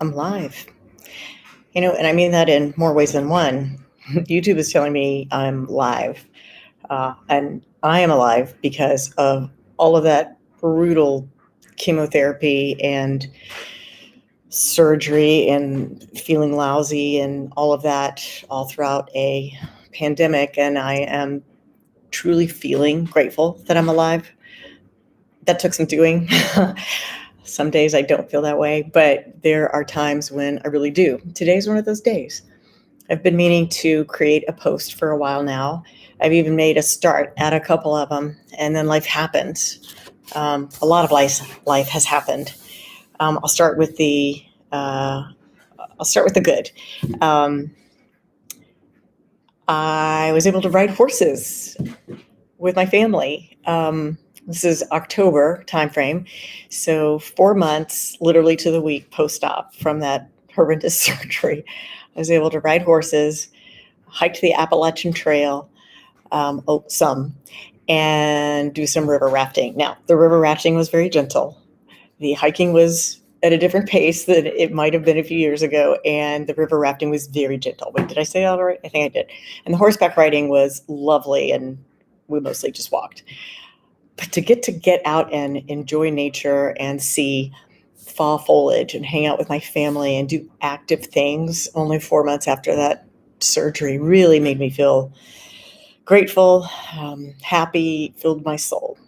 I'm live. And I mean that in more ways than one. YouTube is telling me I'm live. And I am alive because of all of that brutal chemotherapy and surgery and feeling lousy and all of that all throughout a pandemic. And I am truly feeling grateful that I'm alive. That took some doing. Some days I don't feel that way, but there are times when I really do. Today's one of those days. I've been meaning to create a post for a while now. I've even made a start at a couple of them, and then life happened. A lot of life has happened. I'll start with the good. I was able to ride horses with my family. This is October timeframe, so 4 months, literally to the week post-op from that horrendous surgery. I was able to ride horses, hike the Appalachian Trail, and do some river rafting. Now, the river rafting was very gentle. The hiking was at a different pace than it might have been a few years ago, and the river rafting was very gentle. Wait, did I say that all right? I think I did. And the horseback riding was lovely, and we mostly just walked. But to get out and enjoy nature and see fall foliage and hang out with my family and do active things only 4 months after that surgery really made me feel grateful, happy, filled my soul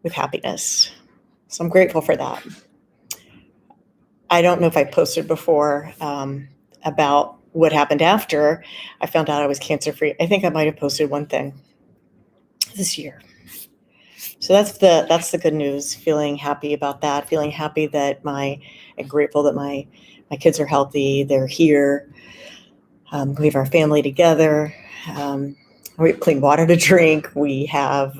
with happiness. So I'm grateful for that. I don't know if I posted before about what happened after I found out I was cancer-free. I think I might have posted one thing this year. So that's the good news. Feeling happy about that. Feeling happy that and grateful that my kids are healthy. They're here. We have our family together. We have clean water to drink. We have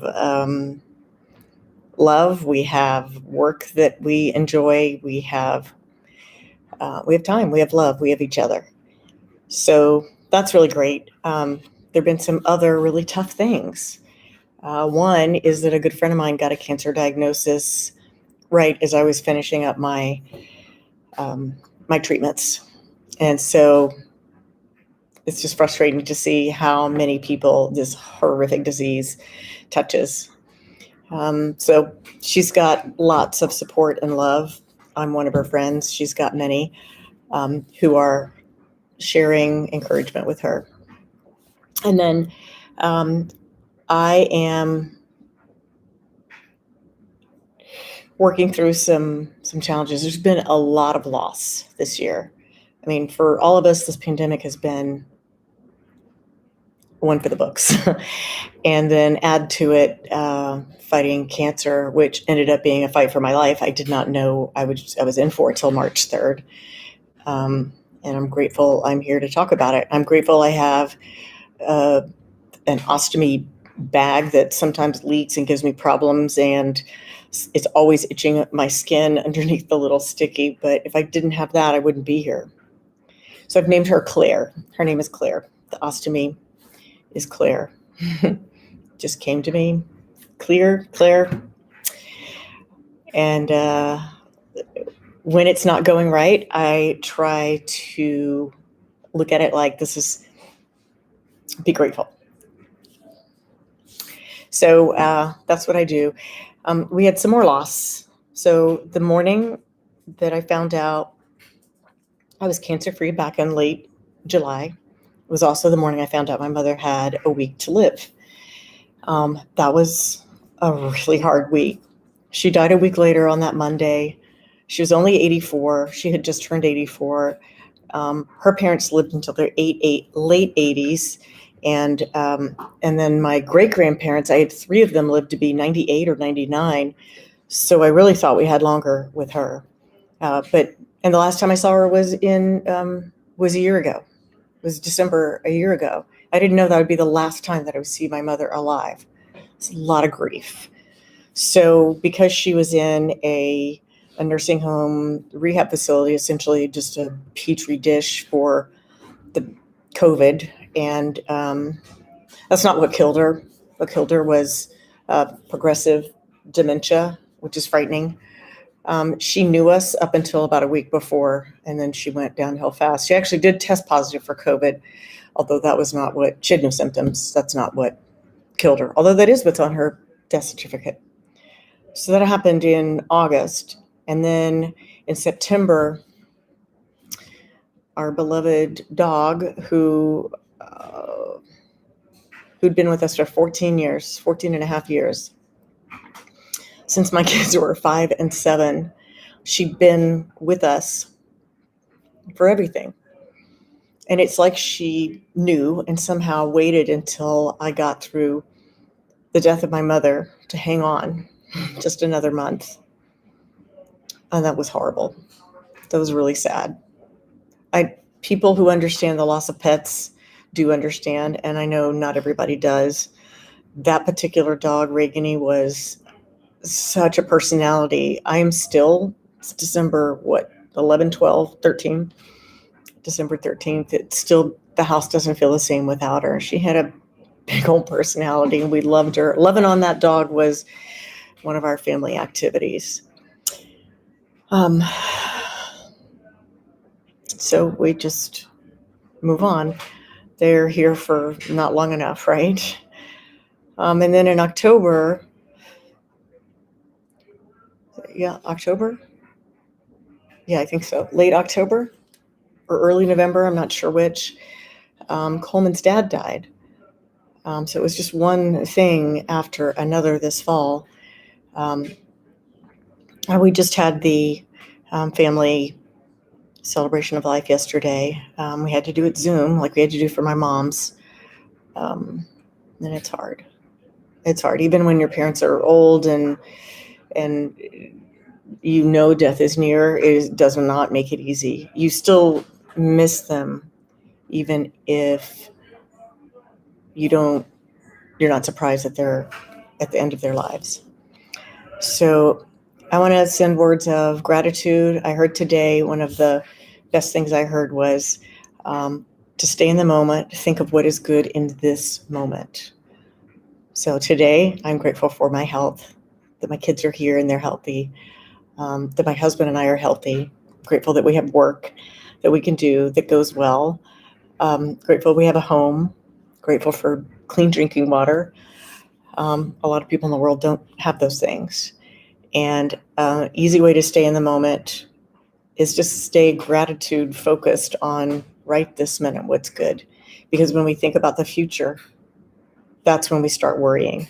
love. We have work that we enjoy. We have time. We have love. We have each other. So that's really great. There've been some other really tough things. One is that a good friend of mine got a cancer diagnosis right as I was finishing up my treatments. And so it's just frustrating to see how many people this horrific disease touches. So she's got lots of support and love. I'm one of her friends. She's got many who are sharing encouragement with her. And then I am working through some challenges. There's been a lot of loss this year. I mean, for all of us, this pandemic has been one for the books. And then add to it fighting cancer, which ended up being a fight for my life. I did not know I was in for it till March 3rd. And I'm grateful I'm here to talk about it. I'm grateful I have an ostomy bag that sometimes leaks and gives me problems, and it's always itching my skin underneath the little sticky. But if I didn't have that, I wouldn't be here. So I've named her Claire. Her name is Claire. The ostomy is Claire. Just came to me. Claire. And when it's not going right, I try to look at it like be grateful. So that's what I do. We had some more loss. So the morning that I found out I was cancer-free back in late July was also the morning I found out my mother had a week to live. That was a really hard week. She died a week later on that Monday. She was only 84. She had just turned 84. Her parents lived until their late 80s. And then my great-grandparents, I had 3 of them live to be 98 or 99. So I really thought we had longer with her. And the last time I saw her was a year ago. It was December a year ago. I didn't know that would be the last time that I would see my mother alive. It's a lot of grief. So because she was in a nursing home rehab facility, essentially just a petri dish for the COVID, and that's not what killed her. What killed her was progressive dementia, which is frightening. She knew us up until about a week before, and then she went downhill fast. She actually did test positive for COVID, although that was not what, she had no symptoms. That's not what killed her, although that is what's on her death certificate. So that happened in August. And then in September, our beloved dog, who'd been with us for 14 and a half years, since my kids were 5 and 7, she'd been with us for everything. And it's like she knew and somehow waited until I got through the death of my mother to hang on just another month. And that was horrible. That was really sad. People who understand the loss of pets do understand, and I know not everybody does. That particular dog, Reagany, was such a personality. I am still, it's December, 11, 12, 13, December 13th. It's still, the house doesn't feel the same without her. She had a big old personality, and we loved her. Loving on that dog was one of our family activities. So we just move on. They're here for not long enough, right? And then in October, October? Yeah, I think so. Late October or early November, I'm not sure which. Coleman's dad died. So it was just one thing after another this fall. We just had the family celebration of life yesterday. We had to do it Zoom, like we had to do for my mom's. And it's hard. It's hard, even when your parents are old and death is near. It does not make it easy. You still miss them, even if you're not surprised that they're at the end of their lives. So I want to send words of gratitude. I heard today, one of the best things I heard was to stay in the moment, think of what is good in this moment. So today I'm grateful for my health, that my kids are here and they're healthy, that my husband and I are healthy, grateful that we have work that we can do that goes well, grateful we have a home, grateful for clean drinking water. A lot of people in the world don't have those things. And easy way to stay in the moment is just stay gratitude focused on right this minute what's good. Because when we think about the future, that's when we start worrying.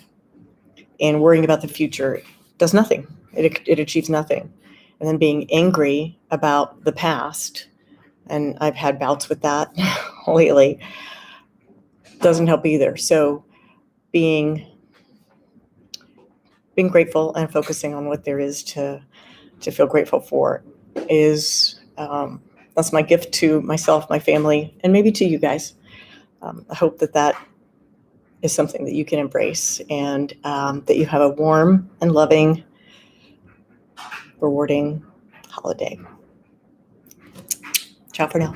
And worrying about the future does nothing. It achieves nothing. And then being angry about the past, and I've had bouts with that lately, doesn't help either. So being grateful and focusing on what there is to feel grateful for is that's my gift to myself, my family, and maybe to you guys. I hope that is something that you can embrace, and that you have a warm and loving, rewarding holiday. Ciao for now.